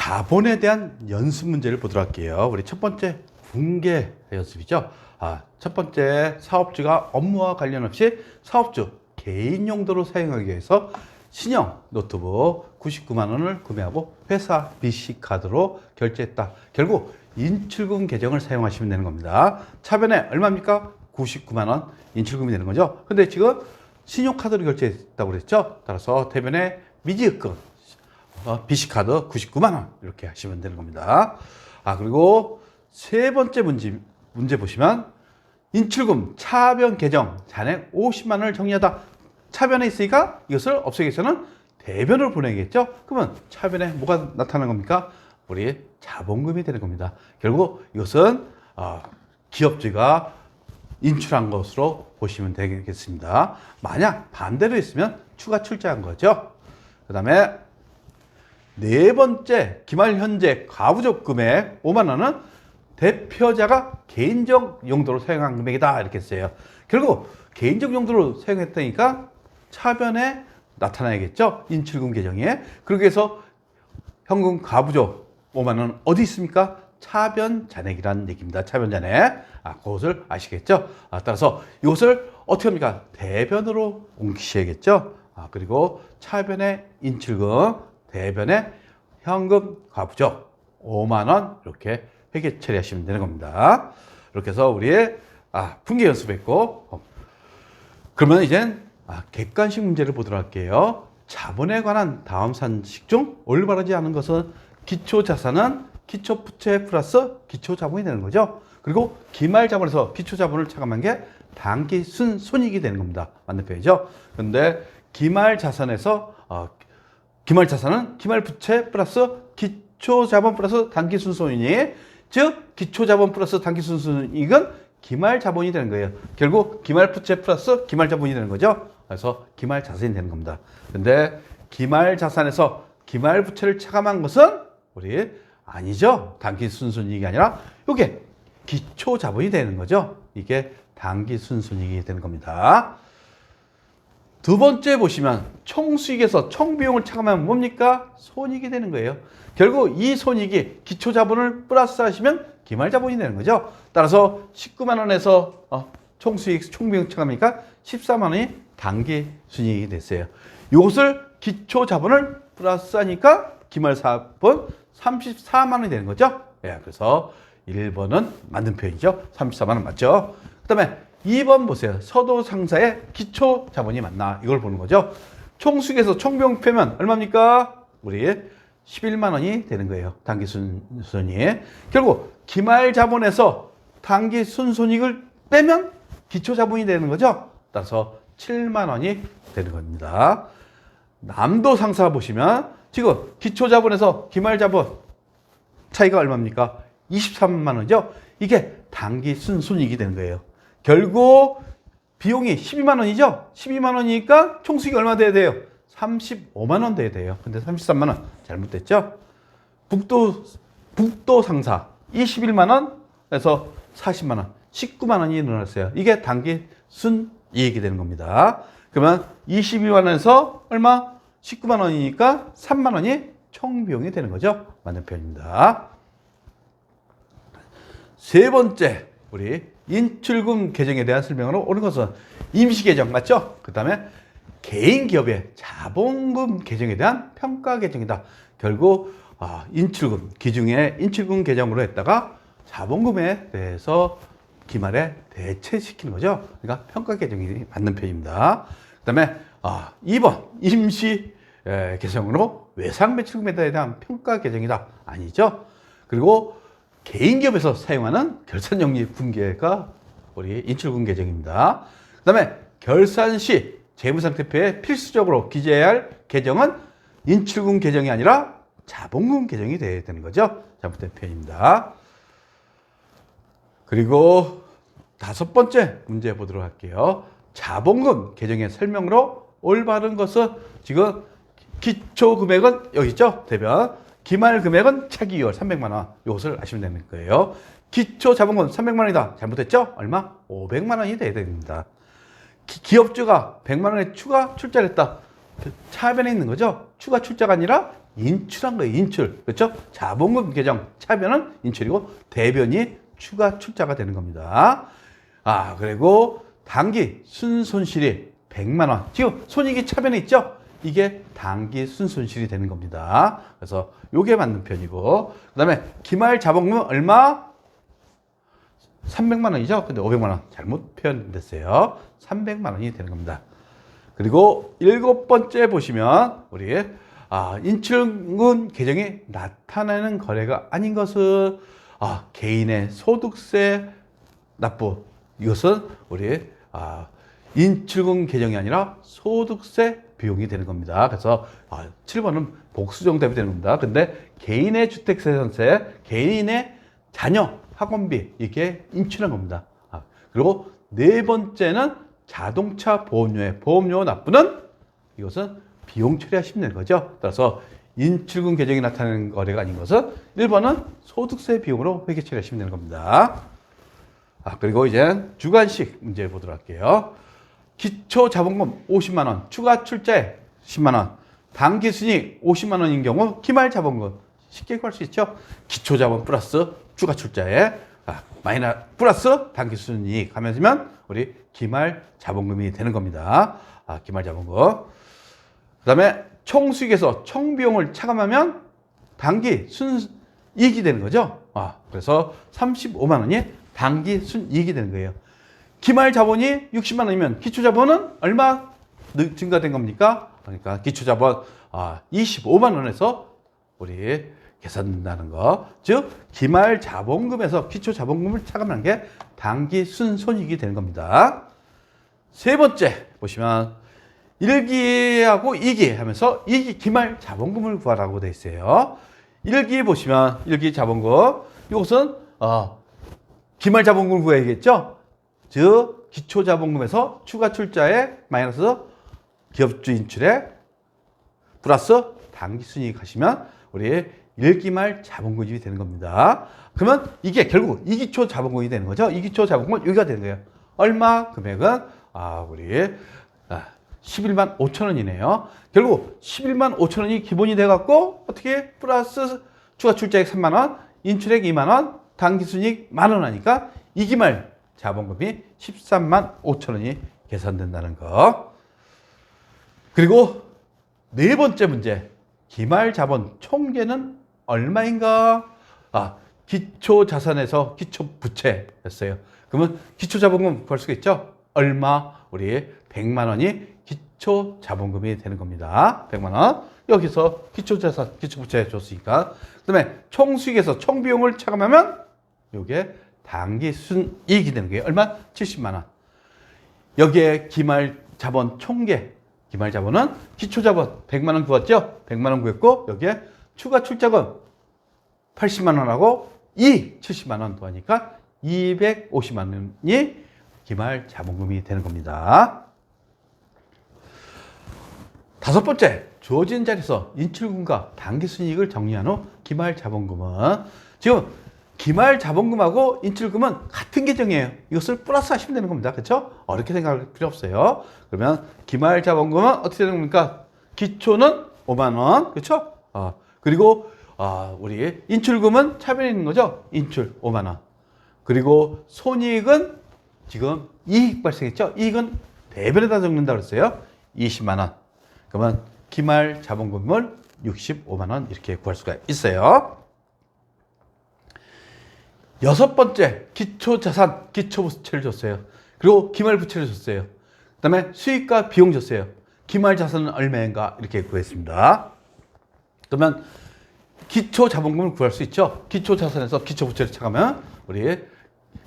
자본에 대한 연습 문제를 보도록 할게요. 우리 첫 번째 분계 연습이죠. 첫 번째 사업주가 업무와 관련 없이 사업주 개인 용도로 사용하기 위해서 신형 노트북 99만 원을 구매하고 회사 BC 카드로 결제했다. 결국 인출금 계정을 사용하시면 되는 겁니다. 차변에 얼마입니까? 99만 원 인출금이 되는 거죠. 근데 지금 신용카드로 결제했다고 그랬죠. 따라서 대변에 미지급금 BC카드 99만 원 이렇게 하시면 되는 겁니다. 그리고 세 번째 문제 보시면 인출금 차변 계정 잔액 50만 원을 정리하다. 차변에 있으니까 이것을 없애기 위해서는 대변으로 보내겠죠. 그러면 차변에 뭐가 나타나는 겁니까? 우리 자본금이 되는 겁니다. 결국 이것은 기업주가 인출한 것으로 보시면 되겠습니다. 만약 반대로 있으면 추가 출자한 거죠. 그 다음에 네 번째 기말 현재 가부적 금액 5만 원은 대표자가 개인적 용도로 사용한 금액이다 이렇게 했어요. 결국 개인적 용도로 사용했다니까 차변에 나타나야겠죠. 인출금 계정에. 그러기 위해서 현금 가부적 5만 원 어디 있습니까? 차변 잔액이라는 얘기입니다. 차변 잔액. 그것을 아시겠죠? 따라서 이것을 어떻게 합니까? 대변으로 옮기셔야겠죠? 그리고 차변의 인출금, 대변의 현금 가부적 5만 원 이렇게 회계 처리하시면 되는 겁니다. 이렇게 해서 우리의 분계 연습했고, 그러면 이젠 객관식 문제를 보도록 할게요. 자본에 관한 다음 산식 중 올바르지 않은 것은 기초자산은 기초부채 플러스 기초자본이 되는 거죠. 그리고 기말자본에서 기초자본을 차감한 게 당기순손익이 되는 겁니다. 맞는 표현이죠. 그런데 기말자산에서 기말자산은 기말부채 플러스 기초자본 플러스 당기순손익, 즉 기초자본 플러스 당기순손익은 기말자본이 되는 거예요. 결국 기말부채 플러스 기말자본이 되는 거죠. 그래서 기말자산이 되는 겁니다. 그런데 기말자산에서 기말부채를 차감한 것은 우리 아니죠. 당기순손익이 아니라 이게 기초자본이 되는 거죠. 이게 당기순손익이 되는 겁니다. 두 번째 보시면 총수익에서 총비용을 차감하면 뭡니까? 손익이 되는 거예요. 결국 이 손익이 기초자본을 플러스 하시면 기말자본이 되는 거죠. 따라서 19만 원에서 총수익, 총비용 차감이니까 14만 원이 당기순이익이 됐어요. 이것을 기초자본을 플러스 하니까 기말자본 34만 원이 되는 거죠. 그래서 1번은 맞는 표현이죠. 34만 원 맞죠? 그 다음에 2번 보세요. 서도 상사의 기초 자본이 맞나? 이걸 보는 거죠. 총수익에서 총비용 빼면 얼마입니까? 우리 11만 원이 되는 거예요. 당기순손익. 결국 기말 자본에서 당기순손익을 빼면 기초 자본이 되는 거죠. 따라서 7만 원이 되는 겁니다. 남도 상사 보시면 지금 기초 자본에서 기말 자본 차이가 얼마입니까? 23만 원이죠. 이게 당기순손익이 되는 거예요. 결국 비용이 12만 원이죠. 12만 원이니까 총수익이 얼마 돼야 돼요? 35만 원 돼야 돼요. 근데 33만 원 잘못됐죠. 북도 상사 21만 원에서 40만 원, 19만 원이 늘어났어요. 이게 당기순이익이 되는 겁니다. 그러면 22만 원에서 얼마? 19만 원이니까 3만 원이 총비용이 되는 거죠. 맞는 표현입니다. 세 번째, 우리 인출금 계정에 대한 설명으로 오는 것은 임시계정 맞죠? 그 다음에 개인기업의 자본금 계정에 대한 평가 계정이다. 결국 인출금, 기중에 인출금 계정으로 했다가 자본금에 대해서 기말에 대체시키는 거죠. 그러니까 평가 계정이 맞는 표현입니다. 그 다음에 2번 임시 계정으로 외상 매출금에 대한 평가 계정이다. 아니죠. 그리고 개인기업에서 사용하는 결산영리 분계가 우리 인출금 계정입니다. 그 다음에 결산 시 재무상태표에 필수적으로 기재해야 할 계정은 인출금 계정이 아니라 자본금 계정이 돼야 되는 거죠. 잘못된 표현입니다. 그리고 다섯 번째 문제 보도록 할게요. 자본금 계정의 설명으로 올바른 것은 지금 기초 금액은 여기 있죠. 대변. 기말 금액은 차기 2월 300만 원. 이것을 아시면 되는 거예요. 기초 자본금 300만 원이다. 잘못했죠? 얼마? 500만 원이 돼야 됩니다. 기업주가 100만 원에 추가 출자를 했다. 차변에 있는 거죠. 추가 출자가 아니라 인출한 거예요. 인출. 그렇죠? 자본금 계정 차변은 인출이고 대변이 추가 출자가 되는 겁니다. 그리고 당기 순손실이 100만 원. 지금 손익이 차변에 있죠? 이게 당기 순손실이 되는 겁니다. 그래서 요게 맞는 편이고, 그다음에 기말 자본금은 얼마? 300만 원이죠? 근데 500만 원 잘못 표현됐어요. 300만 원이 되는 겁니다. 그리고 7번째 보시면 우리 인출금 계정이 나타나는 거래가 아닌 것은 개인의 소득세 납부. 이것은 우리 인출금 계정이 아니라 소득세 비용이 되는 겁니다. 그래서 7번은 복수정답이 되는 겁니다. 근데 개인의 주택재산세, 개인의 자녀 학원비 이게 인출한 겁니다. 그리고 네 번째는 자동차 보험료의 보험료 납부는 이것은 비용 처리하시면 되는 거죠. 따라서 인출금 계정이 나타나는 거래가 아닌 것은 1번은 소득세 비용으로 회계 처리하시면 되는 겁니다. 그리고 이제 주관식 문제 보도록 할게요. 기초자본금 50만 원, 추가 출자액 10만 원, 당기순이익 50만 원인 경우 기말자본금 쉽게 구할 수 있죠. 기초자본 플러스 추가 출자액 마이너스 플러스 당기순이익 하면 우리 기말자본금이 되는 겁니다. 기말자본금. 그 다음에 총수익에서 총비용을 차감하면 당기 순이익이 되는 거죠. 그래서 35만 원이 당기 순이익이 되는 거예요. 기말 자본이 60만 원이면 기초 자본은 얼마 증가된 겁니까? 그러니까 기초 자본 25만 원에서 우리 계산된다는 거. 즉 기말 자본금에서 기초 자본금을 차감하는 게 당기 순손익이 되는 겁니다. 세 번째 보시면 1기하고 2기 하면서 2기 기말 자본금을 구하라고 되어 있어요. 1기 보시면 1기 자본금 이것은 기말 자본금을 구해야겠죠. 즉 기초 자본금에서 추가 출자액 마이너스 기업주 인출액 플러스 당기 순이익 하시면 우리 1기말 자본금이 되는 겁니다. 그러면 이게 결국 2기초 자본금이 되는 거죠. 2기초 자본금은 여기가 되는 거예요. 얼마? 금액은 우리 11만 5천 원이네요. 결국 11만 5천 원이 기본이 돼갖고 어떻게 플러스 추가 출자액 3만 원, 인출액 2만 원, 당기순이익 1만 원 하니까 2기말 자본금이 13만 5천 원이 계산된다는 거. 그리고 네 번째 문제, 기말 자본 총계는 얼마인가? 기초 자산에서 기초 부채였어요. 그러면 기초 자본금 구할 수가 있죠? 얼마? 우리 100만 원이 기초 자본금이 되는 겁니다. 100만 원. 여기서 기초 자산, 기초 부채 줬으니까. 그다음에 총수익에서 총비용을 차감하면 이게 당기 순이익이 되는 거예요. 얼마? 70만 원. 여기에 기말 자본 총계. 기말 자본은 기초 자본 100만 원 구했죠? 100만 원 구했고 여기에 추가 출자금 80만 원하고 70만 원 더하니까 250만 원이 기말 자본금이 되는 겁니다. 다섯 번째, 주어진 자리에서 인출금과 당기순이익을 정리한 후 기말 자본금은 지금 기말 자본금하고 인출금은 같은 계정이에요. 이것을 플러스 하시면 되는 겁니다. 그렇죠? 어렵게 생각할 필요 없어요. 그러면 기말 자본금은 어떻게 되는 겁니까? 기초는 5만 원. 그렇죠? 그리고 우리 인출금은 차변에 있는 거죠? 인출 5만 원. 그리고 손익은 지금 이익 발생했죠? 이익은 대변에다 적는다고 그랬어요. 20만 원. 그러면 기말 자본금을 65만 원 이렇게 구할 수가 있어요. 여섯 번째, 기초자산, 기초부채를 줬어요. 그리고 기말부채를 줬어요. 그 다음에 수익과 비용 줬어요. 기말자산은 얼마인가 이렇게 구했습니다. 그러면 기초자본금을 구할 수 있죠. 기초자산에서 기초부채를 차가면 우리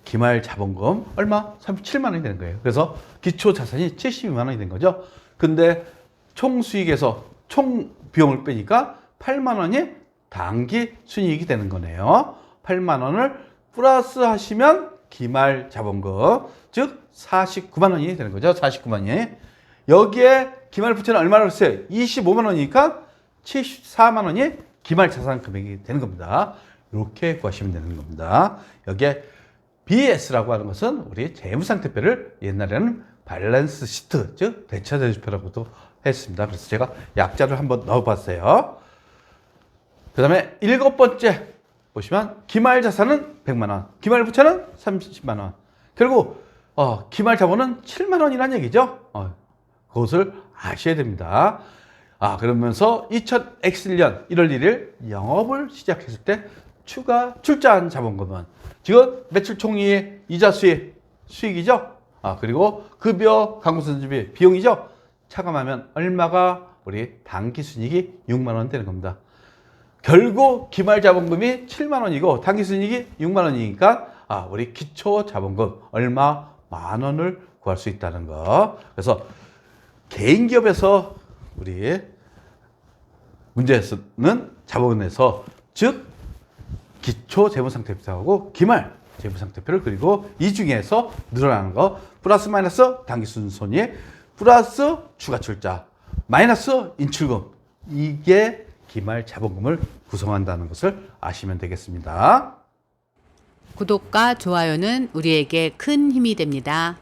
기말자본금 얼마? 37만 원이 되는 거예요. 그래서 기초자산이 72만 원이 된 거죠. 근데 총수익에서 총비용을 빼니까 8만 원이 당기 순이익이 되는 거네요. 8만 원을 플러스 하시면 기말 자본금, 즉 49만 원이 되는 거죠. 49만 원이. 여기에 기말 부채는 얼마나 했어요? 25만 원이니까 74만 원이 기말 자산 금액이 되는 겁니다. 이렇게 구하시면 되는 겁니다. 여기에 BS라고 하는 것은 우리 재무상태표를 옛날에는 밸런스 시트, 즉 대차대조표라고도 했습니다. 그래서 제가 약자를 한번 넣어봤어요. 그 다음에 7번째 보시면 기말 자산은 100만 원, 기말 부채는 30만 원. 결국 기말 자본은 7만 원이라는 얘기죠. 그것을 아셔야 됩니다. 그러면서 2000X년 1월 1일 영업을 시작했을 때 추가 출자한 자본금은 지금 매출 총이의 이자 수익이죠. 그리고 급여 강구선집비 비용이죠. 차감하면 얼마가 우리 당기순이익이 6만 원 되는 겁니다. 결국 기말 자본금이 7만 원이고 당기순이익이 6만 원이니까 우리 기초 자본금 얼마? 만 원을 구할 수 있다는 거. 그래서 개인 기업에서 우리 문제는 자본에서 즉 기초 재무상태표하고 기말 재무상태표를 그리고 이 중에서 늘어나는 거 플러스 마이너스 당기순손익 플러스 추가 출자 마이너스 인출금 이게 기말 자본금을 구성한다는 것을 아시면 되겠습니다. 구독과 좋아요는 우리에게 큰 힘이 됩니다.